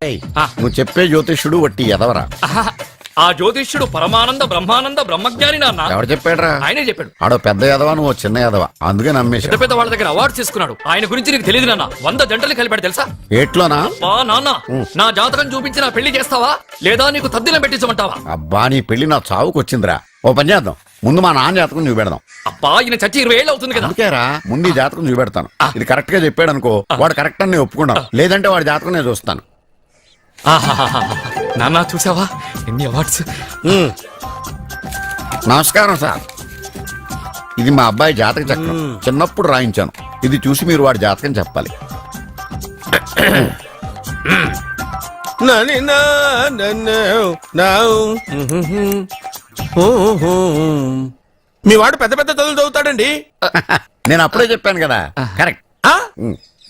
నువ్వు చెప్పే జ్యోతిష్యుడు వట్టి ఎదవరా? ఆ జ్యోతిష్యుడు పరమానంద బ్రహ్మానంద బ్రహ్మజ్ఞాని నాన్న. ఎవరు చెప్పాడురా? ఆయనే చెప్పాడు. ఆడో పెద్ద ఎదవా, నువ్వు చిన్న ఎదవా, అందుకే నమ్మేశా. పెద్ద పెద్ద వాళ్ళ దగ్గర అవార్డు తీసుకున్నాడు. ఆయన గురించి నీకు తెలియదు నాన్న. 100 జంటలు కలిపాడు తెలుసా? ఏట్లోనా? నాన్న నా జాతకం చూపించి నా పెళ్లి చేస్తావా లేదా నీకు తద్దిలం పెట్టించమంటావా? అబ్బా నీ పెళ్లి నా చావుకు వచ్చిందిరా. ఓ పని చేద్దాం, ముందు మా నాన్న జాతకం చూపెడదాం. అబ్బా ఈయన చచ్చి 20 ఏళ్ళు అవుతుంది కదా. అందుకేరా ముందు ఈ జాతకం చూపెడతాను. ఇది కరెక్ట్ గా చెప్పాడు అనుకో, వాడు కరెక్ట్ అని నేను ఒప్పుకున్నాను. లేదంటే వాడి జాతకం నేను చూస్తాను. నాన్న చూసావా ఎన్ని అవార్డ్స్? నమస్కారం సార్, ఇది మా అబ్బాయి జాతక చక్రం. చిన్నప్పుడు రాయించాను. ఇది చూసి మీరు వాడి జాతకం చెప్పాలి. మీ వాడు పెద్ద పెద్ద చదువులు చదువుతాడండి. నేను అప్పుడే చెప్పాను కదా. కరెక్ట్.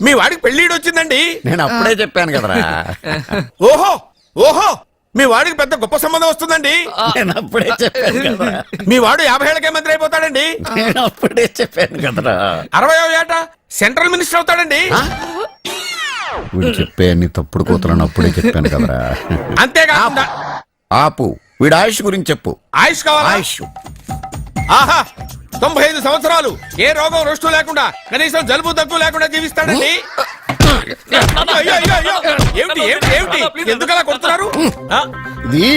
మీ వాడికి పెళ్లిడు వచ్చిందండి. నేను అప్పుడే చెప్పాను కదరా. ఓహో ఓహో మీ వాడికి పెద్ద గొప్ప సంబంధం వస్తుందండి. నేను అప్పుడే చెప్పాను కదా. మీ వాడు 50 ఏళ్ళకే మంత్రి అయిపోతాడండి. నేను అప్పుడే చెప్పాను కదరా. 60వ ఏట సెంట్రల్ మినిస్టర్ అవుతాడండి. వీడు చెప్పే అన్ని తప్పుడు కూతురని అప్పుడే చెప్పాను కదరా. అంతేకాకుండా ఆపు, వీడు ఆయుష్ గురించి చెప్పు. ఆయుష్ కావాలా? ఆయుష్ ఆహా 95 సంవత్సరాలు ఏ రోగం రుష్టు లేకుండా, కనీసం జలుబు దగ్గు లేకుండా జీవిస్తాడండి. అయ్యో, అయ్యో, అయ్యో. ఏమిటి ఏమిటి ఏమిటి ఎందుకలా కొడుతున్నారు? ఇది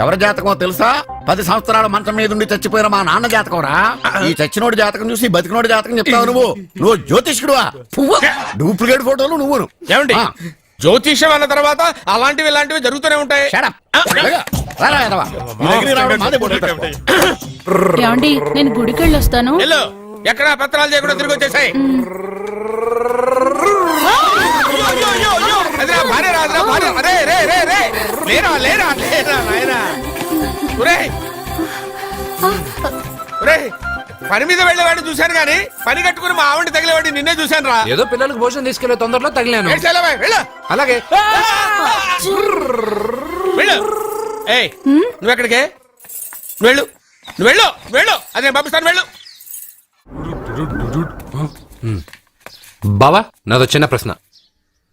ఎవరి జాతకమో తెలుసా? 10 సంవత్సరాల మంచం మీద ఉండి చచ్చిపోయిన మా నాన్న జాతకం రా. ఈ చచ్చినోడి జాతకం చూసి బతికినోడి జాతకం చెప్తావు నువ్వు జ్యోతిష్కుడువా? డూప్లికేట్ ఫోటోలు నువ్వు. ఏమండి జ్యోతిష్యం అన్న తర్వాత అలాంటివి ఇలాంటివి జరుగుతూనే ఉంటాయి. ఏమండి నేను గుడికి వెళ్ళొస్తాను. ఎక్కడ పత్రాలు చేయకుండా తిరిగి వచ్చేసాయి. పని మీద వెళ్ళేవాడిని చూశాను గానీ పని కట్టుకుని మా ఆవిడ తగిలేవాడిని నిన్నే చూశాను రా. ఏదో పిల్లలకు భోజనం తీసుకెళ్లే తొందరలో తగిలాను. అలాగే వెళ్ళు. ఏయ్ నువ్వు ఎక్కడికే? వెళ్ళు నువ్వు వెళ్ళు వెళ్ళు. అదే పంపిస్తాను వెళ్ళు. బావా నాదో చిన్న ప్రశ్న.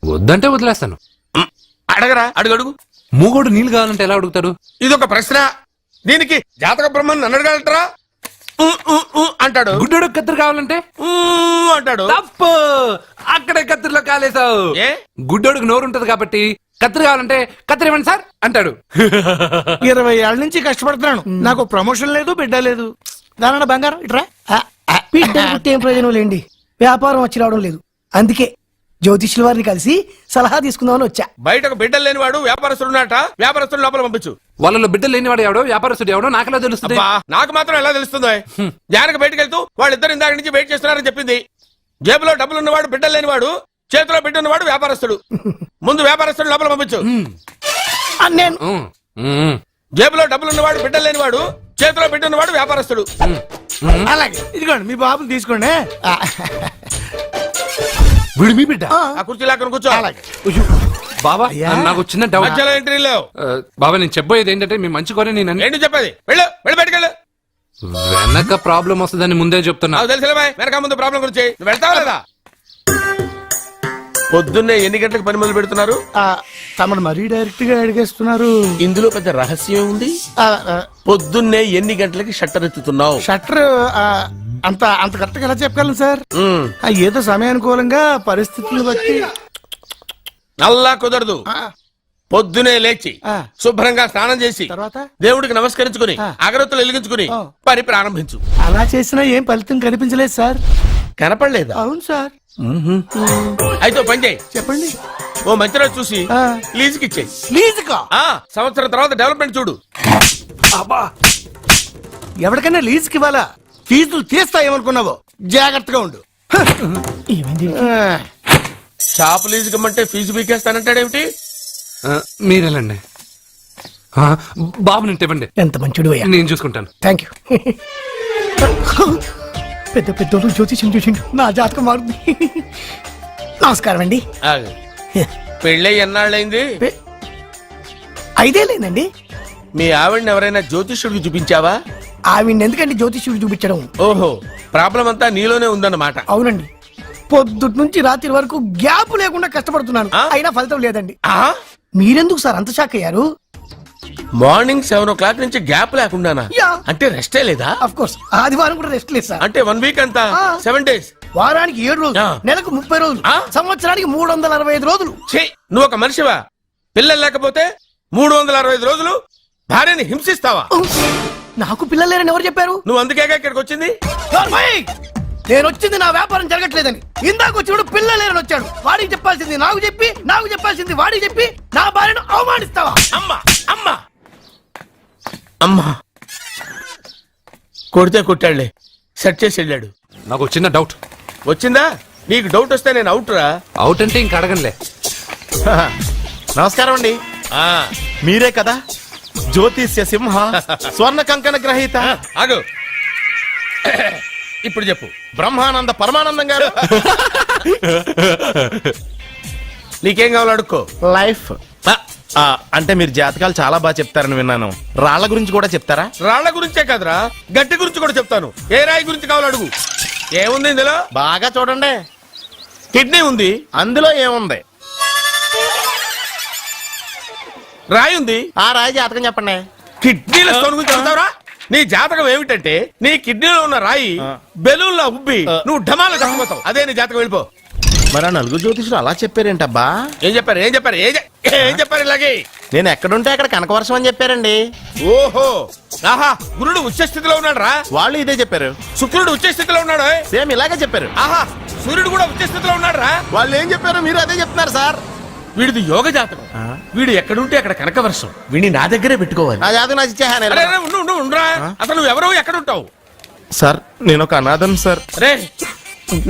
వద్దంటే వదిలేస్తాను. అడగరా, అడుగు అడుగు. మూగోడు నీళ్ళు కావాలంటే ఎలా అడుగుతాడు? ఇదొక ప్రశ్న. దీనికి జాతక బ్రహ్మను నన్ను అడగలటరా? అంటాడు. గుడ్డోడు కత్తిరి కావాలంటే అంటాడు. తప్పు, అక్కడే కత్తిరిలో కాలేసావు. గుడ్డోడికి నోరు ఉంటది కాబట్టి కత్తిరి కావాలంటే కత్తిరి ఇవ్వండి సార్ అంటాడు. 20 ఏళ్ల నుంచి కష్టపడుతున్నాను, నాకు ప్రమోషన్ లేదు, బిడ్డ లేదు. దానన్న బంగారం ఇట్రా. బిడ్డ పుట్టి ఏం ప్రయోజనం లేండి, వ్యాపారం వచ్చి రావడం లేదు. అందుకే జ్యోతిష్యుల వారిని కలిసి సలహా తీసుకుందామని వచ్చా. బయటకు బిడ్డలు లేనివాడు వ్యాపారస్తుడు ఉన్నట. వ్యాపారస్తుడు లోపల పంపించు. వాళ్ళలో బిడ్డలు లేనివాడు ఎవడో వ్యాపారస్తుడు ఎవడో నాకెలా తెలుస్తుంది? నాకు మాత్రం ఎలా తెలుస్తుందో? జానకి బయటకు వెళ్తూ వాళ్ళిద్దరు ఇందాక నుంచి వెయిట్ చేస్తున్నారని చెప్పింది. జేబులో డబ్బులు ఉన్నవాడు బిడ్డలు లేనివాడు, చేతిలో బిడ్డ ఉన్నవాడు వ్యాపారస్తుడు. ముందు వ్యాపారస్తుడు లోపల పంపించు. జేబులో డబ్బులు ఉన్నవాడు బిడ్డలు లేనివాడు, చేతిలో బిడ్డ ఉన్నవాడు వ్యాపారస్తుడు. అలాగే ఇదిగోండి మీ బాబుని తీసుకోండి. వీడు మీ బిడ్డ? ఆ కుర్చీ లాక్కని కూర్చో. బాబా నాకు చిన్న డౌట్. మధ్యలో ఎంట్రీ లేవు. బాబా నేను చెప్పబోయేది ఏంటంటే మీ మంచి కోరే నేను ఏంటి చెప్పేది? వెళ్ళు వెళ్ళి బయటకెళ్ళు. వెనక ప్రాబ్లం వస్తుందని ముందే చెప్తున్నా. నాకు తెలుసులే వెనక ముందు ప్రాబ్లం గురించి. నువ్వు వెళ్తావా లేదా? పొద్దున్నే ఎన్ని గంటలకు పని మొదలు పెడుతున్నారు? తమను మరీ డైరెక్ట్ గా అడిగేస్తున్నారు. ఇందులో పెద్ద రహస్యం ఉంది. పొద్దున్నే ఎన్ని గంటలకి షట్టర్ ఎత్తుతున్నావు? షట్టర్ అంత అంత కరెక్ట్ గా ఎలా చెప్పగలను సార్? ఏదో సమయానుకూలంగా పరిస్థితులను బట్టి. అల్లా కుదరదు. పొద్దునే లేచి శుభ్రంగా స్నానం చేసి తర్వాత దేవుడికి నమస్కరించుకుని అగరత్తులు వెలిగించుకుని పని ప్రారంభించు. అలా చేసినా ఏం ఫలితం కనిపించలేదు సార్. కనపడలేదా? అవును సార్. అయితే పని చేయి. చెప్పండి. ఓ మంచి రోజు చూసి లీజుకి ఇచ్చేయి. లీజుకా? సంవత్సరం తర్వాత డెవలప్మెంట్ చూడు. ఎవరికైనా లీజుకి ఇవ్వాలా? ఫీజులు తీస్తాయేమనుకున్నావో, జాగ్రత్తగా ఉండు. షాప్ లీజుకి ఇమ్మంటే ఫీజు పీకేస్తానంటాడేమిటి? మీరేలండి బాబు నేను ఇవ్వండి. ఎంత మంచిడు అయ్యా. నేను చూసుకుంటాను. Thank you. పెద్ద పెద్దోళ్ళు జ్యోతిష్యం చూసిండు, నా జాతకం మారుంది. నమస్కారం అండి. పెళ్ళై ఎన్నాళ్ళైంది? 5 ఏళ్ళైందండి. మీ ఆవిడని ఎవరైనా జ్యోతిష్యుడికి చూపించావా? ఆవిడ ఎందుకండి జ్యోతిష్యుడు చూపించడం? ఓహో, ప్రాబ్లం అంతా నీలోనే ఉందన్నమాట. అవునండి, పొద్దుటి నుంచి రాత్రి వరకు గ్యాప్ లేకుండా కష్టపడుతున్నాను, అయినా ఫలితం లేదండి. మీరెందుకు సార్ అంత షాక్ అయ్యారు? మార్నింగ్ 7 o'clock నుంచి గ్యాప్ లేకుండానా? యా. అంటే రెస్టే లేదా? అఫ్ కోర్స్ ఆదివారం కూడా రెస్ట్ లేదు సార్. అంటే 1 week అంతా ఆ. 7 days. వారానికి 7 రోజులు, ఆ. నెలకు 30 రోజులు, ఆ. సంవత్సరానికి 365 రోజులు. ఛీ, నువ్వు ఒక మనిషివా? పిల్లలు లేకపోతే 365 రోజులు భార్యని హింసిస్తావా? నాకు పిల్లలు లేరని ఎవరు చెప్పారు? నువ్వు అందుకేగా ఇక్కడికి వచ్చింది. నార్మల్! నేను వచ్చింది నా వ్యాపారం జరగట్లేదని. ఇందాక వచ్చినప్పుడు పిల్లలు లేరని వచ్చాడు. వాడికి చెప్పాల్సింది నాకు చెప్పి, నాకు చెప్పాల్సింది వాడికి చెప్పి నా భార్యను అవమానిస్తావా? అమ్మా అమ్మా అమ్మా కొడితే కొట్టాడులే, సెట్ చేసి వెళ్ళాడు. నాకు ఒక చిన్న డౌట్. వచ్చిందా? నీకు డౌట్ వస్తే నేను అవుట్ రా. అవుట్ అంటే ఇంక అడగనులే. నమస్కారం అండి. మీరే కదా జ్యోతిష్య సింహ స్వర్ణ కంకణ గ్రహీత ఆగు. ఇప్పుడు చెప్పు. బ్రహ్మానంద పరమానందం గారు. నీకేం కావాలో అడుక్కో. లైఫ్ అంటే మీరు జాతకాలు చాలా బాగా చెప్తారని విన్నాను. రాళ్ల గురించి కూడా చెప్తారా? రాళ్ల గురించే కాదురా, గట్టి గురించి కూడా చెప్తాను. ఏ రాయి గురించి కావాలో అడుగు. ఏముంది ఇందులో? బాగా చూడండి. కిడ్నీ ఉంది. అందులో ఏముంది? రాయి ఉంది. ఆ రాయి జాతకం చెప్పండి. కిడ్నీల స్టోన్ గురించి చెప్తావురా? నీ జాతకం ఏమిటంటే నీ కిడ్నీలో ఉన్న రాయి బెలూన్లా ఉబ్బి నువ్వు ఢమాల చచ్చిపోతావు. అదే నీ జాతకం. వెళ్ళిపో. మరి ఆ నలుగురు జ్యోతిషులు అలా చెప్పారేంటబ్బా? ఏం చెప్పారు? ఏం చెప్పారు? ఏం చెప్పారు ఇలాగే? నేను ఎక్కడుంటే అక్కడ కనకవర్షం అని చెప్పారండి. ఓహో, ఆహా, గురుడు ఉచ్చ స్థితిలో ఉన్నాడు రా. వాళ్ళు ఇదే చెప్పారు. శుక్రుడు ఉచ్చ స్థితిలో ఉన్నాడు. సేమ్ ఇలాగే చెప్పారు. ఆహా, సూర్యుడు కూడా ఉచ్చ స్థితిలో ఉన్నాడు రా. వాళ్ళు ఏం చెప్పారు మీరు అదే చెప్తున్నారు సార్. వీడిది యోగ జాతకం. వీడు ఎక్కడుంటే అక్కడ కనకవర్షం. వీడిని నా దగ్గరే పెట్టుకోవాలి. నా జాతకం నాకు ఇచ్చేహాను. అరే, అరే, ఉండు ఉండరా. అసలు నువ్వు ఎవరో ఎక్కడుంటావు? సార్ నేను ఒక అనాథం సార్. రే,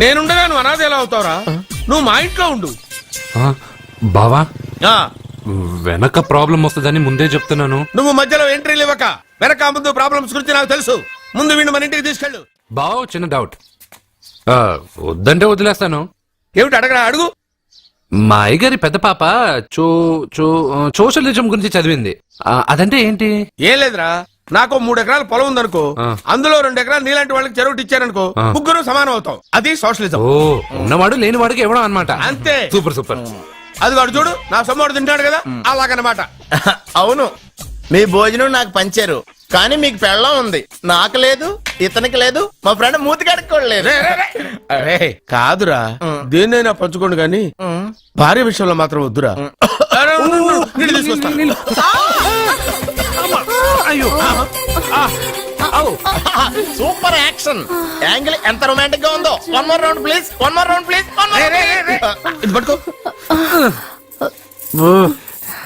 నేనుండగా నువ్వు అనాథ ఎలా అవుతావురా? నువ్వు మా ఇంట్లో ఉండు. బావా, ఆ, వెనక ప్రాబ్లం వస్తుందని ముందే చెప్తున్నాను. నువ్వు మధ్యలో ఎంట్రీలు ఇవ్వక. వెనక ముందు ప్రాబ్లమ్స్ గురించి నాకు తెలుసు. ముందు వీడిని మన ఇంటికి తీసుకెళ్ళు. బావా, చిన్న డౌట్. వద్దంటే వదిలేస్తాను. ఏమిటి అడగరా? అడుగు. మా అయ్యగారి పెద్ద పాప సోషలిజం గురించి చదివింది. అదంటే ఏంటి? ఏం లేదురా, నాకు 3 ఎకరాల పొలం ఉందనుకో. అందులో 2 ఎకరాలు నీలాంటి వాళ్ళకి చెరువు ఇచ్చారనుకో, ముగ్గురు సమానం అవుతాం. అది సోషలిజం. ఓ, ఉన్నవాడు లేనివాడికి ఇవ్వడం అన్నమాట. అంతే. Super super. అది వాడు చూడు, నా సొమ్మడు తింటాడు కదా, అలాగనమాట. అవును, మీ భోజనం నాకు పంచారు, కానీ మీకు పెళ్ళం ఉంది. నాకు లేదు, ఇతనికి లేదు, మా ఫ్రెండ్ మూతి కడుక్కోలేదు. రే, రే, రే. అరే, కాదురా, దేన్నైనా పంచుకోండి కానీ భార్య విషయంలో మాత్రం వద్దురా. అరే, ఉండు, ఉండు, నీళ్ళు తీసుకొస్తా. అయ్యో, సూపర్ యాక్షన్ యాంగిల్ ఎంత రొమాంటిక్ గా ఉందో. One more round please, one more round please. రే, రే, రే, రే. ఇది పట్టుకో.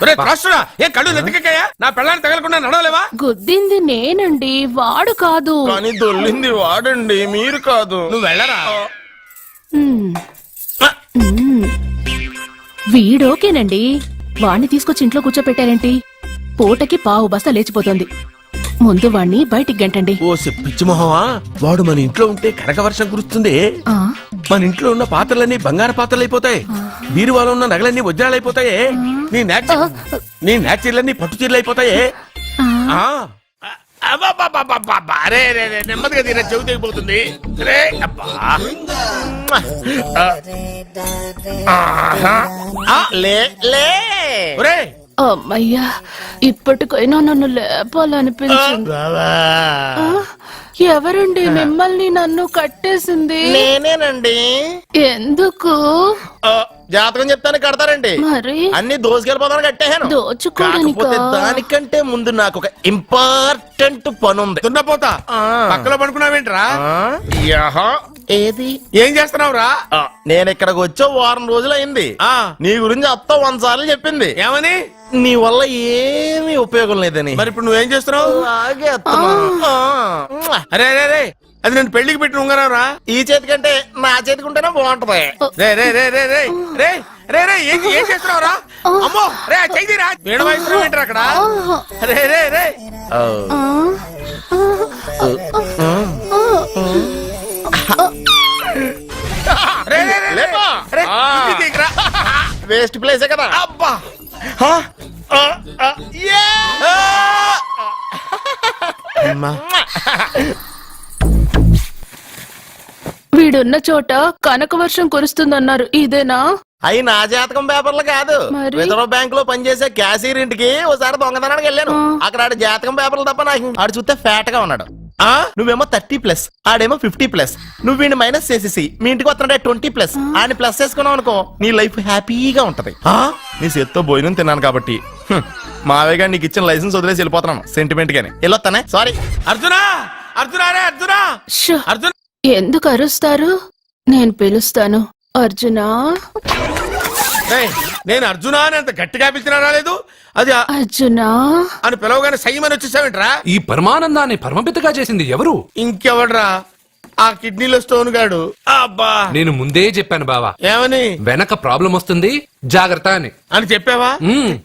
రే, త్రాసుడా, ఏ కళ్ళు నెత్తికెక్కాయా? నా పెళ్ళాన్ని తగలకుండా నడవలేవా? గుద్దింది నేనండి, వాడు కాదు. కానీ దొల్లింది వాడండి, మీరు కాదు. నువ్వు వెళ్ళరా. వీడోకేనండి. వాణ్ణి తీసుకొచ్చి ఇంట్లో కూర్చోపెట్టారేంటి? పూటకి పావు బస్తా లేచిపోతుంది. ముందు వాణ్ణి బయటికి గంటండి. ఓ పిచ్చి మొహమా, వాడు మన ఇంట్లో ఉంటే కనక వర్షం కురుస్తుంది. ఆ, మన ఇంట్లో ఉన్న పాత్రలన్నీ బంగారు పాత్రలు అయిపోతాయి. బీరువాలో ఉన్న నగలన్నీ వజ్రాలు అయిపోతాయి. నీ నాచీర్లన్నీ పట్టు చీరలు అయిపోతాయి. ఆ. అబ్బబ్బబ్బబ్బబ్బ. రే, రే, రే, నెమ్మదిగా తీరా, చెవి తెగిపోతుంది. రే, అబ్బా. లే లే ఒరే, అమ్మయ్యా, ఇప్పటికైనా నన్ను లేపాలనిపించింది. ఆ, ఎవరండి మిమ్మల్ని నన్ను కట్టేసింది? నేనేనండి. ఎందుకు? జాతకం చెప్తాను కడతారండి. మరి అన్ని దోసుకెళ్ళిపోతాను కట్టేహాను. దోచుకోవడానికా? కాకపోతే దానికంటే ముందు నాకు ఒక ఇంపార్టెంట్ పని ఉంది. దున్నపోతా, పక్కలో పడుకున్నావేంట్రా? ఏది? ఏం చేస్తున్నావురా? నేను ఇక్కడికి వచ్చే వారం రోజులు అయింది. నీ గురించి అత్త 100 సార్లు చెప్పింది. ఏమని? నీ వల్ల ఏమీ ఉపయోగం లేదని. మరి ఇప్పుడు నువ్వేం చేస్తున్నావు? అలాగే అత్తమా. అరే, రే, రే, అది నేను పెళ్లికి పెట్టిన ఉంగరం రా. ఈ చేతి కంటే నా చేతికి ఉంటేనే బాగుంటది. రే, రే, రే, రే, రే, రే, రే, రే, ఏం చేస్తున్నావురా? అమ్మో, రే, చెయ్యిరా. వీణ వాయిస్తున్నావు ఏంట్రా అక్కడ? రే, రే, రే. రే, రే, రే, రే. లేపా. రే, ఇది తీయకురా. వేస్ట్ ప్లేసే కదా. అబ్బా. వీడున్న చోట కనక వర్షం కురుస్తుందన్నారు, ఇదేనా? అయి నా జాతకం పేపర్లు కాదు. మరి? రిజర్వ్ బ్యాంక్ లో పనిచేసే క్యాషియర్ ఇంటికి ఒకసారి దొంగతనానికి వెళ్ళాను. అక్కడ ఆడి జాతకం పేపర్లు తప్ప నాకు ఆడు చూస్తే ఫ్యాట్ గా ఉన్నాడు. నువ్వేమో 30+, ఆడేమో 50+. నువ్వు వీడిని మైనస్ చేసేసి మీ ఇంటికి వస్తున్నాడే 20+. ఆయన ప్లస్ చేసుకున్నావు అనుకో నీ లైఫ్ హ్యాపీగా ఉంటది. నీ చేత్తో భోజనం తిన్నాను కాబట్టి మావేగా నీకు ఇచ్చిన లైసెన్స్ వదిలేసి వెళ్ళిపోతున్నాను సెంటిమెంట్ గానే. వెళ్ళొస్తానే. సారీ. అర్జునా అర్జునా రే అర్జునా షో! అర్జున్ ఎందుకు అరుస్తారు? నేను పిలుస్తాను. అర్జునా, ఏయ్, నేను అర్జునా అని అంత గట్టిగా పిలిచినా రాలేదు. అది అర్జునా. అని పిలవగానే సైమని వచ్చేసావేంట్రా? ఈ పరమానందాన్ని పరమపితగా చేసింది ఎవరు? ఇంకెవడ్రా? ఆ కిడ్నీలో స్టోన్ గాడు. అబ్బా, నేను ముందే చెప్పాను బావా, ఏమని వెనక ప్రాబ్లం వస్తుంది, జాగ్రత్త అని. అని చెప్పావా?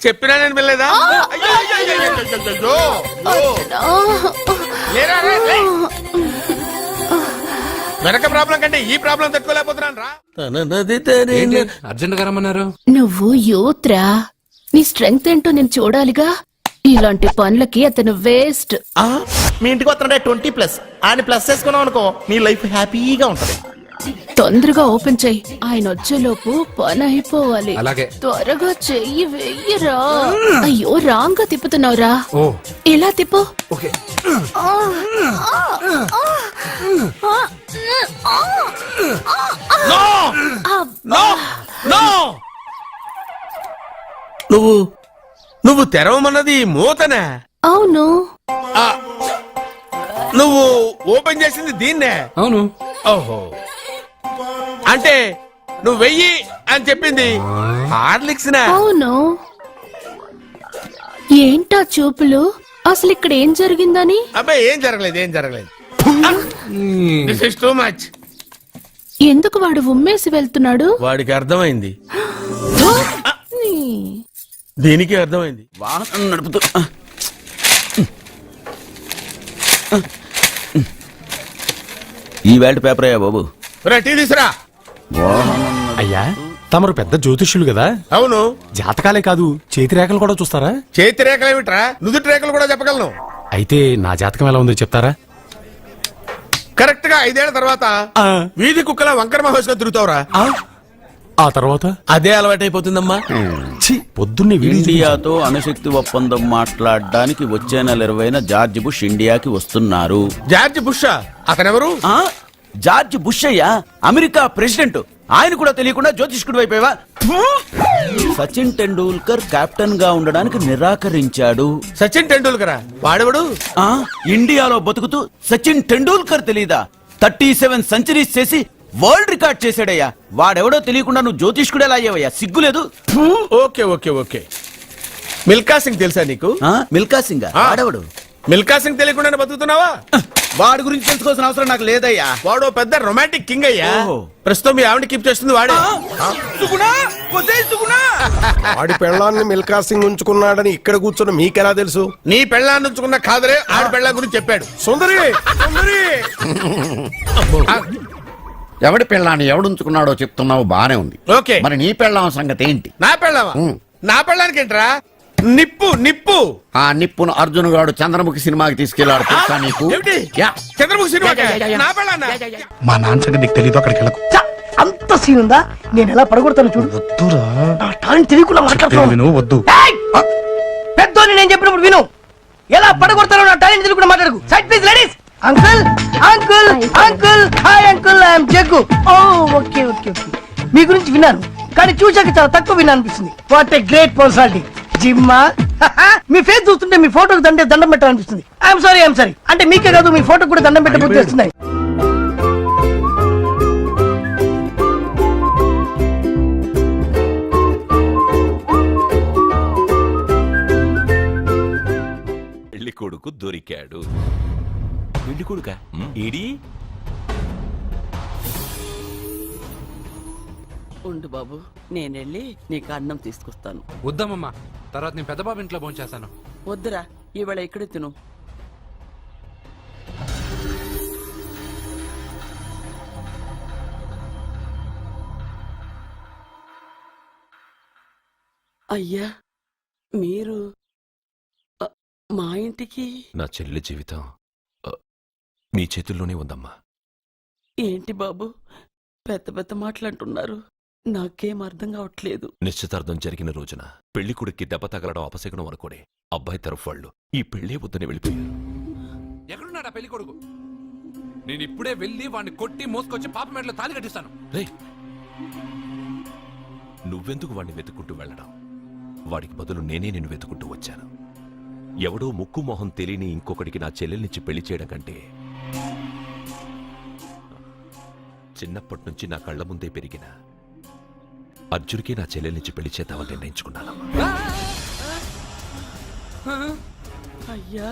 చెప్పినా నేను వెళ్ళలేదా? అయ్యో, అయ్యో, అయ్యో, అయ్యో, అయ్యో, అయ్యో. లేరా, రే, లే. వెనక ప్రాబ్లం కంటే ఈ ప్రాబ్లం తట్టుకోలేకపోతున్నాను రా. ఏంటి అర్జెంట్ గా రమ్మన్నారు? నువ్వు యూత్రా, నీ స్ట్రెంగ్త్ ఏంటో నేను చూడాలిగా. ఇలాంటి పనులకి అతను వేస్ట్. మీ ఇంటికి వస్తున్నాడే 20+. ఆయన ప్లస్ చేసుకున్నావు అనుకో నీ లైఫ్ హ్యాపీగా ఉంటది. తొందరగా ఓపెన్ చెయ్యి, ఆయన వచ్చేలోపు పని అయిపోవాలి. అలాగే. త్వరగా చెయ్యి వెయ్యరా. అయ్యో, రాంగ్ గా తిప్పుతున్నావురా. ఓ, ఎలా తిప్పు. ఓకే. నో! నో! నో! నువ్వు తెరవమన్నది మూతనే. అవును. ఆ, నువ్వు ఓపెన్ చేసింది దీన్నే. అవును. ఓహో, అంటే నువ్వు వెయ్యి అని చెప్పింది హార్లిక్స్ నా? అవును. ఏంటా చూపులు? అసలు ఇక్కడ ఏం జరిగిందని? అబ్బాయి ఏం జరగలేదు, ఏం జరగలేదు. This is too much. ఎందుకు వాడు ఉమ్మేసి వెళ్తున్నాడు? వాడికి అర్థమైంది, నీ. దీనికి అర్థమైంది. వాహనం నడుపుతూ ఈ వేల్ట్ పేపర్ అయ్యా బాబు. రా, టీ తీసురా. అయ్యా తమరు పెద్ద జ్యోతిష్యులు కదా, అవును. జాతకాలే కాదు చేతి రేఖలు కూడా చూస్తారా? చేతి రేఖలు ఏమిట్రా, నుదుటి రేఖలు కూడా చెప్పగలను. అయితే నా జాతకం ఎలా ఉందో చెప్తారా? కరెక్ట్ గా 5 ఏళ్ల తర్వాత వీధి కుక్కల వంకర మహోత్సవం తిరుగుతావురా. ఆ తర్వాత అదే అలవాటైపోతుందమ్మా. ఛీ, పొద్దున్నే వీడియో ఇండియాతో అణుశక్తి ఒప్పందం మాట్లాడడానికి వచ్చే నెల 20న జార్జ్ బుష్ ఇండియాకి వస్తున్నారు. జార్జ్ బుష్ అతనెవరు? జార్జ్ బుష్ అయ్యా, అమెరికా ప్రెసిడెంట్. ఆయన కూడా తెలియకుండా జ్యోతిష్కుడు వైపోయావా? సచిన్ టెండూల్కర్ కెప్టెన్ గా ఉండడానికి నిరాకరించాడు. సచిన్ టెండూల్కర్ వాడెవడు? ఇండియాలో బతుకుతూ సచిన్ టెండూల్కర్ తెలీదా? 37 సెంచరీస్ చేసి వరల్డ్ రికార్డ్ చేశాడయ్యా. వాడెవడో తెలియకుండా నువ్వు జ్యోతిష్కుడు ఎలా అయ్యావయ్యా? సిగ్గులేదు. Okay okay okay. Milkha Singh తెలుసా నీకు? మిల్కా సింగ్ వాడెవడు? మిల్కా సింగ్ తెలియకుండానే బతుకుతున్నావా? వాడి గురించి తెలుసుకోవాల్సిన అవసరం నాకు లేదయ్యా. వాడు పెద్ద రొమాంటిక్ కింగ్ అయ్యా. ఓహో. ప్రస్తుతం మీ ఆవిడ కీప్ చేస్తుంది వాడే. ఆడి పెళ్ళాన్ని మిల్కా సింగ్ ఉంచుకున్నాడని ఇక్కడ కూర్చొని మీకెలా తెలుసు? నీ పెళ్ళాన్ని ఉంచుకున్న కాదరే ఆడి పెళ్ళాం గురించి చెప్పాడు. సుందరి సుందరి ఎవడి పెళ్ళాన్ని ఎవడుంచుకున్నాడో చెప్తున్నావు, బానే ఉంది. ఓకే, మరి నీ పెళ్ళాం సంగతి ఏంటి? నా పెళ్ళావా? నా పెళ్ళానికి ఏంట్రా? నిప్పు నిప్పు. ఆ నిప్పును అర్జున్ గాడు చంద్రముఖి సినిమాకి తీసుకెళ్లాడు తెలుసా నీకు? ఏమిటి? యా. చంద్రముఖి సినిమా నా పెళ్ళాన్నా? మా నాన్న సంగతి నీకు తెలియదు, అక్కడికి వెళ్ళకు. అంత సీన్ ఉందా? నేను ఎలా పడగొడతాను చూడు. వద్దురా, నా టాలెంట్ తెలియకుండా మాట్లాడుతున్నావు. విను, వద్దు. పెద్దోని నేను చెప్పినప్పుడు విను. ఎలా పడగొడతానో నా టాలెంట్ తెలియకుండా మాట్లాడకు. Side please ladies. Uncle uncle uncle, hi uncle, I'm Jaggu. Oh okay okay okay. మీ గురించి విన్నాను కానీ చూసాక చాలా తక్కువ విన్నాను అనిపిస్తుంది. What a great personality. జిమ్మా, మీ ఫేస్ చూస్తుంటే మీ ఫోటోకి దండం పెట్టాలనిపిస్తుంది. ఐఎమ్ సారీ అంటే మీకే కాదు మీ ఫోటోకి కూడా దండం పెట్టబుద్ధి వస్తున్నాయి. పెళ్లి కొడుకు దొరికాడు. పెళ్లి కొడుక ఏడి? ఉండు బాబు, నేనెళ్ళి నీకు అన్నం తీసుకొస్తాను. వద్దామమ్మా, తర్వాత నేను పెద్ద బాబు ఇంట్లో భోంచేస్తాను. వద్దురా, ఈవేళ ఇక్కడే తిను. అయ్యా, మీరు మా ఇంటికి? నా చెల్లి జీవితం మీ చేతుల్లోనే ఉందమ్మా. ఏంటి బాబు పెద్ద పెద్ద మాటలంటున్నారు? నాకేం అర్థం కావట్లేదు. నిశ్చితార్థం జరిగిన రోజున పెళ్లి కొడుక్కి దెబ్బ తగలడం అపశకునం అనుకోని అబ్బాయి తరఫు వాళ్ళు ఈ పెళ్లే వద్దని వెళ్ళిపోయారు. ఎక్కడున్నాడా పెళ్లి కొడుకు? నేను ఇప్పుడే వెళ్ళి వాడిని కొట్టి మోసుకొచ్చి పాప మెడలో తాళి కట్టిస్తాను. రే, నువ్వెందుకు వాడిని వెతుక్కుంటూ వెళ్ళడం? వాడికి బదులు నేనే నిన్ను వెతుకుంటూ వచ్చాను. ఎవడో ముక్కు మొహం తెలియని ఇంకొకడికి నా చెల్లెల్నిచ్చి పెళ్లి చేయడం కంటే చిన్నప్పటి నుంచి నా కళ్ళ ముందే పెరిగిన అర్జున్కి నా చెల్లెల్నిచ్చి పెళ్లి చేద్దామని నిర్ణయించుకున్నాను. అయ్యా,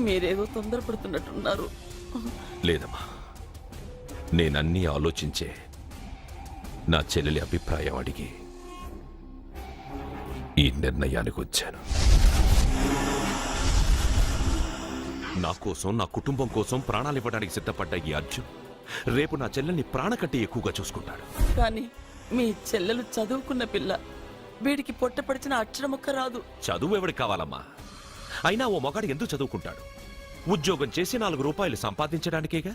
మీరేదో తొందరపడుతున్నట్టున్నారు. లేదమ్మా, నేనన్నీ ఆలోచించే నా చెల్లెలి అభిప్రాయం అడిగి ఈ నిర్ణయానికి వచ్చాను. నా కోసం, నా కుటుంబం కోసం ప్రాణాలు ఇవ్వడానికి సిద్ధపడ్డ ఈ అర్జున్ రేపు నా చెల్లెల్ని ప్రాణ కంటే ఎక్కువగా చూసుకుంటాడు. కానీ మీ చెల్లెలు చదువుకున్న పిల్ల, వీడికి పొట్టపడిచిన అక్షరం ఒక్క రాదు. చదువు ఎవడికి కావాలమ్మా? అయినా ఓ మగాడు ఎందుకు చదువుకుంటాడు? ఉద్యోగం చేసి 4 రూపాయలు సంపాదించడానికేగా.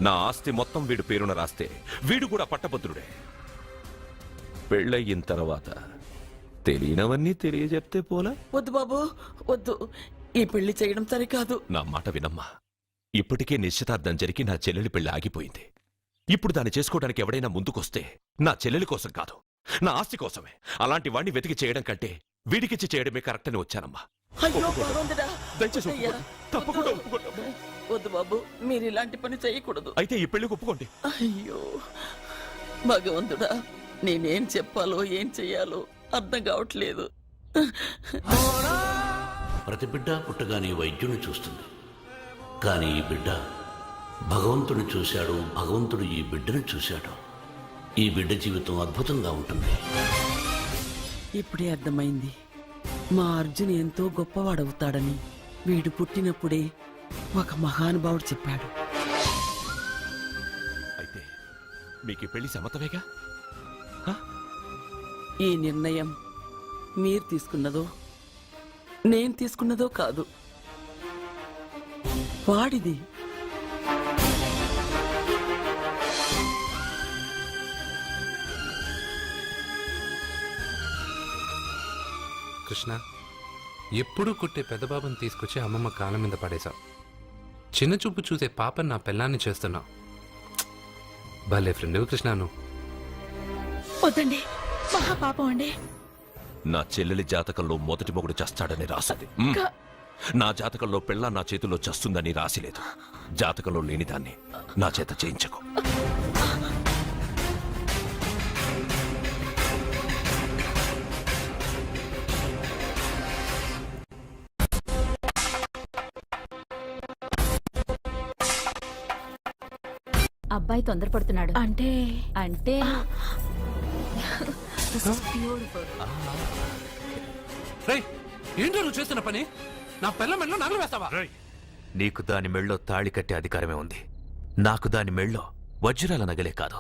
నా ఆస్తి మొత్తం వీడు పేరున రాస్తే వీడు కూడా పట్టభద్రుడే. పెళ్ళయిన తర్వాత తెలియనవన్నీ తెలియజెప్తే పోలా? వద్దు బాబు, వద్దు. ఈ పెళ్లి చేయడం సరికాదు. నా మాట వినమ్మా. ఇప్పటికే నిశ్చితార్థం జరిగి నా చెల్లెలి పెళ్లి ఆగిపోయింది. ఇప్పుడు దాన్ని చేసుకోవడానికి ఎవడైనా ముందుకొస్తే నా చెల్లెలి కోసం కాదు, నా ఆస్తి కోసమే. అలాంటి వాణ్ణి వెతికి చేయడం కంటే వీడికిచ్చి చేయడమే కరెక్ట్ అని వచ్చానమ్మా. అయ్యో భగవంతుడా, దయచేసి అయ్యా, తప్పకుండా వద్దు. వద్దు బాబు, మీరు ఇలాంటి పని చేయకూడదు. అయితే ఈ పెళ్లికి ఒప్పుకోండి. అయ్యో భగవంతుడా, నేనేం చెప్పాలో ఏం చెయ్యాలో అర్థం కావట్లేదు. ప్రతి బిడ్డ పుట్టగానే వైద్యుని చూస్తుంది, కానీ ఈ బిడ్డ భగవంతుని చూశాడు, భగవంతుడు ఈ బిడ్డను చూశాడు. ఈ బిడ్డ జీవితం అద్భుతంగా ఉంటుంది. ఇప్పుడే అర్థమైంది, మా అర్జున్ ఎంతో గొప్పవాడవుతాడని. వీడు పుట్టినప్పుడే ఒక మహానుభావుడు చెప్పాడు. అయితే మీకు ఈ పెళ్లి సమ్మతమేగా? ఈ నిర్ణయం మీరు తీసుకున్నదో నేను తీసుకున్నదో కాదు, వాడిది. కృష్ణ, ఎప్పుడూ కుట్టే పెద్దబాబుని తీసుకొచ్చి అమ్మమ్మ కాళ్ళ మీద పడేశావు. చిన్న చూపు చూసే పాపని నా పిల్లాన్ని చేస్తున్నావు. భలే ఫ్రెండ్ కృష్ణ నువ్వు. వద్దండి, మహా పాపం అండి. నా చెల్లెలి జాతకంలో మొదటి మొగుడు చస్తాడని రాసింది. నా జాతకంలో పెళ్ళ నా చేతిలో చస్తుందని రాసిలేదు. జాతకంలో లేనిదాన్ని నా చేత చేయించకు. అబ్బాయి తొందరపడుతున్నాడు. అంటే అంటే రేయ్, ఏంటో నువ్వు చేస్తున్న పని? నా పిల్ల మెళ్ళో నగలు వేస్తావా? నీకు దాని మెళ్ళో తాళి కట్టే అధికారమే ఉంది. నాకు దాని మెళ్ళో వజ్రాల నగలే కాదు,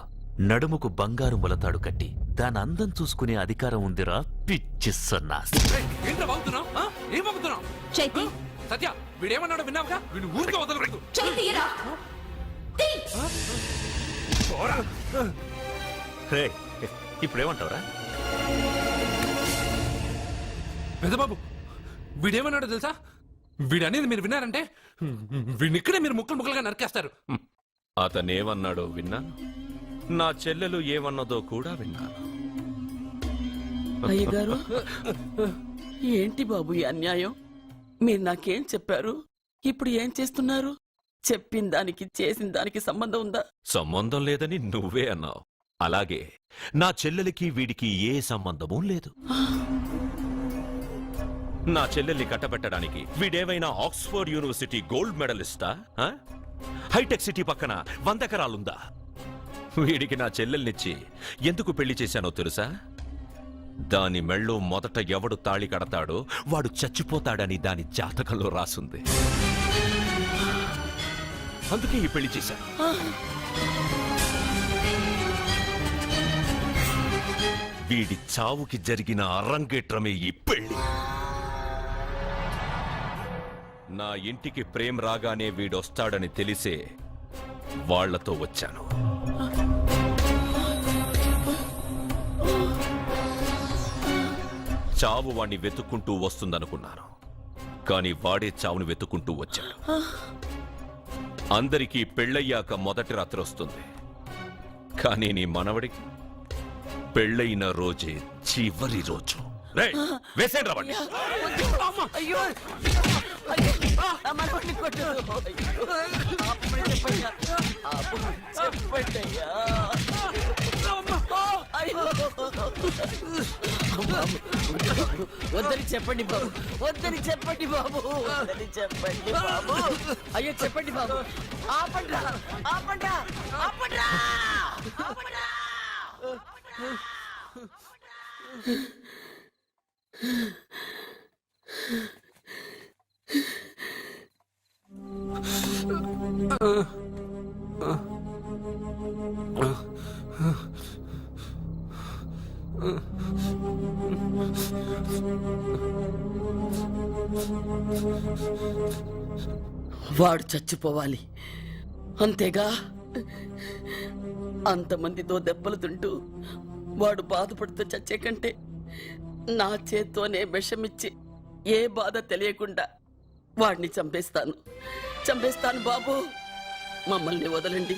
నడుముకు బంగారు మొలతాడు కట్టి దాని అందం చూసుకునే అధికారం ఉందిరా పిచ్చి సన్నాసి. ఏంటో బాగుతున్నావు? ఏం బాగుతున్నావు? సత్య, వీడేమన్నాడో విన్నావుగా? వీడు ఊరికే వదలకూడదు. ఇప్పుడేమంటావురా? పెద్దబాబు, వీడేమన్నాడో తెలుసా? వీడనేది మీరు విన్నారంటే వీడిని ఇక్కడే మీరు ముక్కలు ముక్కలుగా నరికేస్తారు. అతనేమన్నాడో విన్నా, నా చెల్లెలు ఏమన్నదో కూడా విన్నా. అయ్యగారు, ఏంటి బాబు ఈ అన్యాయం? మీరు నాకేం చెప్పారు, ఇప్పుడు ఏం చేస్తున్నారు? చెప్పిన దానికి చేసిన దానికి సంబంధం ఉందా? సంబంధం లేదని నువ్వే అన్నావు. అలాగే నా చెల్లెలికి వీడికి ఏ సంబంధమూ లేదు. నా చెల్లెల్ని కట్టబెట్టడానికి వీడేమైనా ఆక్స్ఫర్డ్ యూనివర్సిటీ గోల్డ్ మెడలిస్టా? హైటెక్ సిటీ పక్కన 100 ఎకరాలుందా? వీడికి నా చెల్లెల్నిచ్చి ఎందుకు పెళ్లి చేశానో తెలుసా? దాని మెళ్ళో మొదట ఎవడు తాళి కడతాడో వాడు చచ్చిపోతాడని దాని జాతకంలో రాసుంది. అందుకే ఈ పెళ్లి చేశాను. వీడి చావుకి జరిగిన అరంగేట్రమే ఈ పెళ్లి. నా ఇంటికి ప్రేమ్ రాగానే వీడొస్తాడని తెలిసే వాళ్లతో వచ్చాను. చావు వాణ్ణి వెతుక్కుంటూ వస్తుందనుకున్నాను, కానీ వాడే చావుని వెతుక్కుంటూ వచ్చాడు. అందరికీ పెళ్ళయ్యాక మొదటి రాత్రి వస్తుంది, కానీ నీ మనవడికి పెళ్ళైన రోజే చివరి రోజు. వేసేయండి రా వాణ్ణి. అయ్యో నా మనవడిని కొట్టు. చెప్పండయ్యా. వద్దని చెప్పండి బాబు, వద్దని చెప్పండి బాబు, వద్దని చెప్పండి బాబు. అయ్యో చెప్పండి బాబు. ఆపండ్రా, ఆపండ్రా, ఆపండ్రా, ఆపండ్రా. వాడు చచ్చిపోవాలి అంతేగా. అంతమందితో దెబ్బలు తింటూ వాడు బాధపడుతూ చచ్చే కంటే నా చేత్తోనే విషమిచ్చి ఏ బాధ తెలియకుండా వాడిని చంపేస్తాను, చంపేస్తాను బాబు. మమ్మల్ని వదలండి.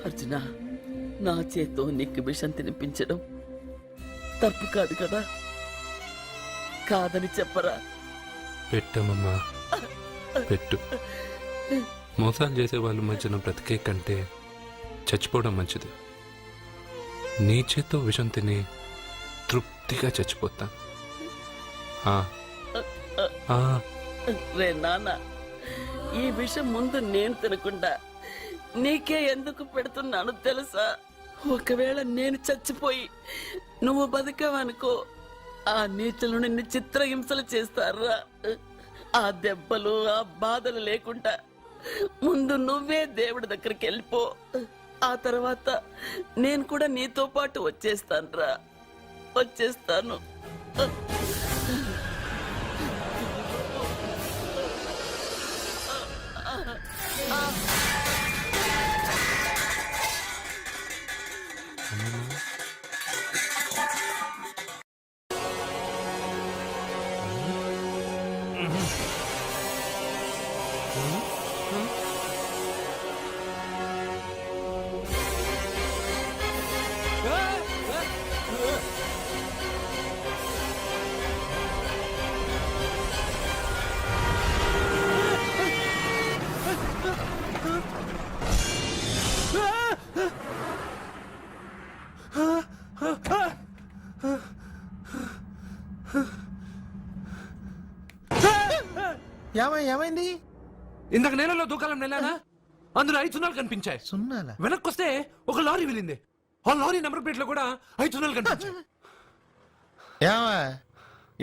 అర్జున, నా చేత్తో నీకు విషం తినిపించడం తప్పు కాదు కదా? కాదని చెప్పరా? పెట్టమ్మా, పెట్టు. మోసాలు చేసే వాళ్ళ మధ్యన బ్రతికే కంటే చచ్చిపోవడం మంచిది. నీ చేత్తో విషం తిని తృప్తిగా చచ్చిపోతా. రే నాన్న, ఈ విషయం ముందు నేను తినకుండా నీకే ఎందుకు పెడుతున్నాను తెలుసా? ఒకవేళ నేను చచ్చిపోయి నువ్వు బతికావనుకో, ఆ నీచులు నిన్ను చిత్రహింసలు చేస్తారా? ఆ దెబ్బలు ఆ బాధలు లేకుండా ముందు నువ్వే దేవుడి దగ్గరికి వెళ్ళిపో. ఆ తర్వాత నేను కూడా నీతో పాటు వచ్చేస్తానురా, వచ్చేస్తాను. ఏమైంది? ఇందాక నేలలో దూకాలం నెలానా, అందులో 5 సున్నాలు కనిపించాయి. సున్నాలా? వెనక్కి వస్తే ఒక లారీ వెళ్ళింది. ఆ లారీ నెంబర్ ప్లేట్ లో కూడా 5 సున్నాలు కనిపించాయి. ఏమా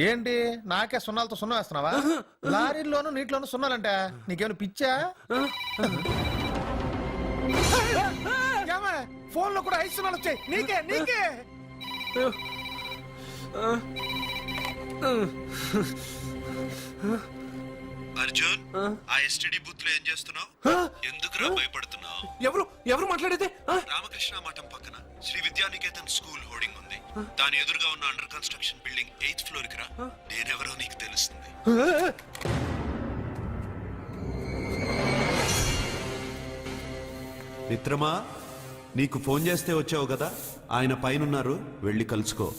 ఏంటి నాకే సున్నాలతో సున్నా వేస్తున్నావా? లారీల్లోనూ నీటిలోనూ సున్నాలంటే నీకేమైనా పిచ్చా? ఫోన్ లో కూడా 5 సున్నాలు వచ్చాయి. నీకే నీకే అర్జున్, ఆ ఎస్టీడీ బూత్ లో ఏం చేస్తున్నావు? ఎందుకురా భయపడుతున్నావు? ఎవరు మాట్లాడేది? రామకృష్ణ మఠం పక్కన శ్రీ విద్యానికేతన్ స్కూల్ హోర్డింగ్ ఉంది. దాని ఎదురుగా ఉన్న under construction building 8th floor కి రా. నేనెవరో నీకు తెలుస్తుంది. మిత్రమా, నీకు ఫోన్ చేస్తే వచ్చావు కదా, ఆయన పైనున్నారు, వెళ్ళి కలుసుకో.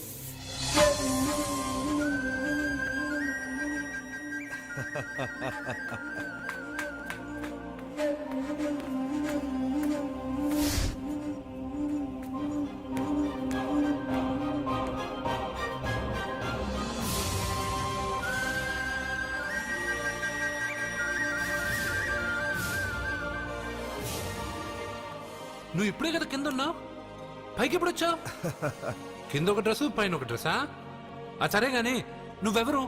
నువ్వు ఇప్పుడే కదా కింద ఉన్నావు, పైకి ఎప్పుడు వచ్చావు? కింద ఒక డ్రెస్, పైన ఒక డ్రెస్సా? సరే గాని నువ్వెవరు?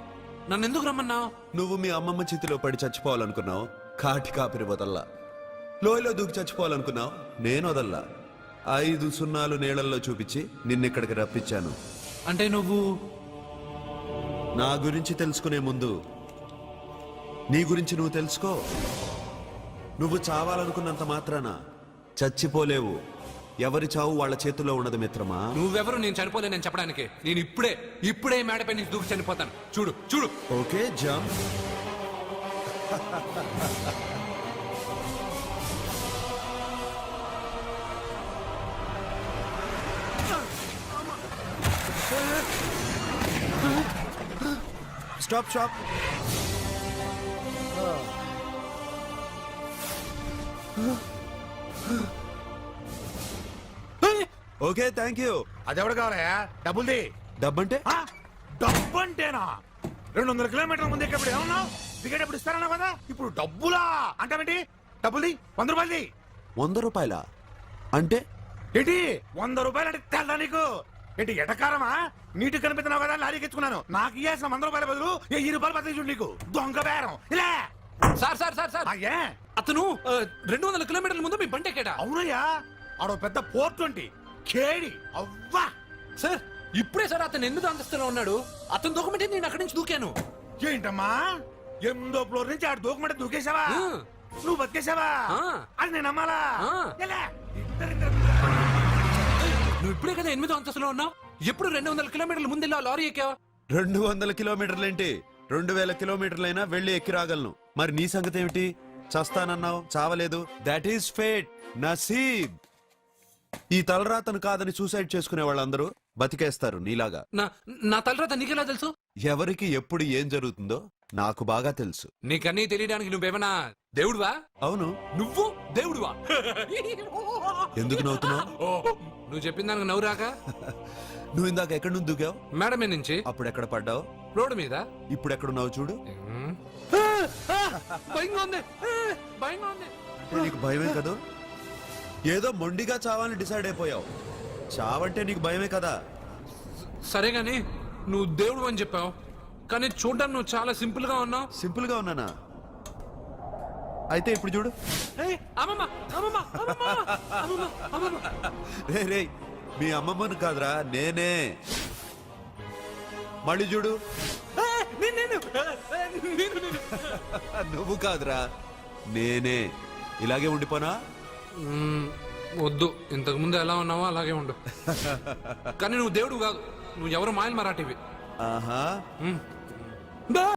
నన్ను ఎందుకు రమ్మన్నావు? నువ్వు మీ అమ్మమ్మ చేతిలో పడి చచ్చిపోవాలనుకున్నావు, కాటి కాపిరి వదల్లా. లోయలో దూకి చచ్చిపోవాలనుకున్నావు, నేను వదల్లా. 5 సున్నాలు నీళ్ళల్లో చూపించి నిన్నిక్కడికి రప్పించాను. అంటే నువ్వు నా గురించి తెలుసుకునే ముందు నీ గురించి నువ్వు తెలుసుకో. నువ్వు చావాలనుకున్నంత మాత్రాన చచ్చిపోలేవు. ఎవరి చావు వాళ్ళ చేతుల్లో ఉన్నది మిత్రమా. నువ్వెవరు నేను చనిపోలేనని చెప్పడానికి? నేను ఇప్పుడే మేడపై నుంచి దూకి చనిపోతాను. చూడు చూడు. Okay jump. Stop stop. Okay thank you. అదెవడు కావాలయా? డబ్బుల్ది. డబ్బంటే డబ్బు అంటేనా? 200 కిలోమీటర్ల ముందు ఎక్కడ ఏమన్నావు? టికెట్ ఎప్పుడు ఇస్తారన్నావు కదా, ఇప్పుడు డబ్బులా అంటావేంటి? డబ్బుల్ది 100 రూపాయలది. 100 రూపాయలా? అంటే ఏంటి 100 రూపాయలు అంటే తెల్దా నీకు? ఏంటి ఎటకారమా? నీటి కనిపిస్తున్నావు కదా, లారీకి ఎత్తుకున్నాను. నాకు ఇయ్యాల్సిన 100 రూపాయల బదులు 1000 రూపాయలు బదిలీ చూడు నీకు. దొంగ బేరం ఇలా. సార్ సార్ సార్ సార్, అయ్యే అతను 200 కిలోమీటర్ల ముందు మీ బండి ఎక్కాడా? అవునయ్యా, ఆడో పెద్ద పోర్ట్ వంటి కేడి అవ్వా. సార్ ఇప్పుడే సార్ అతను 8వ అంతస్తులో ఉన్నాడు. అతను దూకమంటే నేను అక్కడి నుంచి దూకాను. ఏంటమ్మా 8వ ఫ్లోర్ నుంచి ఆడు దూకమంటే దూకేశావా? నువ్వు బతికేశావా? అది నేను నమ్మాలా? ఎలా? నువ్వు ఇప్పుడే కదా 8వ అంతస్తులో ఉన్నావు. ఎప్పుడు 200 కిలోమీటర్ల ముందు ఇలా లారీ ఎక్కావా? 200 కిలోమీటర్లేంటి, 2000 కిలోమీటర్లైనా వెళ్ళి ఎక్కి రాగలను. మరి నీ సంగతి ఏమిటి? చస్తానన్నావు, చావలేదు. That is fate, నసీబ్. ఈ తలరాతను కాదని సూసైడ్ చేసుకునే వాళ్ళందరూ బతికేస్తారు నీలాగా. నా తలరాత నీకెలా తెలుసు? ఎవరికి ఎప్పుడు ఏం జరుగుతుందో నాకు బాగా తెలుసు. నీకన్నీ తెలియడానికి నువ్వేమన్నా దేవుడువా? అవును. నువ్వు దేవుడువా? ఎందుకు నవ్వుతున్నావు? నువ్వు చెప్పిన దానికి నవ్వు రాక? నువ్వు ఇందాక ఎక్కడి నుంచి దూకావు? మేడం మీద నుంచి. అప్పుడు ఎక్కడ పడ్డావు? రోడ్డు మీద. ఇప్పుడు ఎక్కడున్నావు చూడు. భయంగా ఉంది, భయంగా ఉంది. నీకు భయమే కదా? ఏదో మొండిగా చావాలని డిసైడ్ అయిపోయావు. చావంటే నీకు భయమే కదా? సరే గాని నువ్వు దేవుడు అని చెప్పావు, కానీ చూడ్డానికి నువ్వు చాలా సింపుల్ గా ఉన్నావు. సింపుల్ గా ఉన్నానా? అయితే ఇప్పుడు చూడు. రే రే, మీ అమ్మమ్మను కాదురా, నేనే. మళ్ళీ చూడు. నువ్వు కాదురా, నేనే. ఇలాగే ఉండిపోనా? వద్దు, ఇంతకు ముందు ఎలా ఉన్నావో అలాగే ఉండు. కానీ నువ్వు దేవుడు కాదు, నువ్వు ఎవరు మాయలు మరాఠీవి. ఆహా.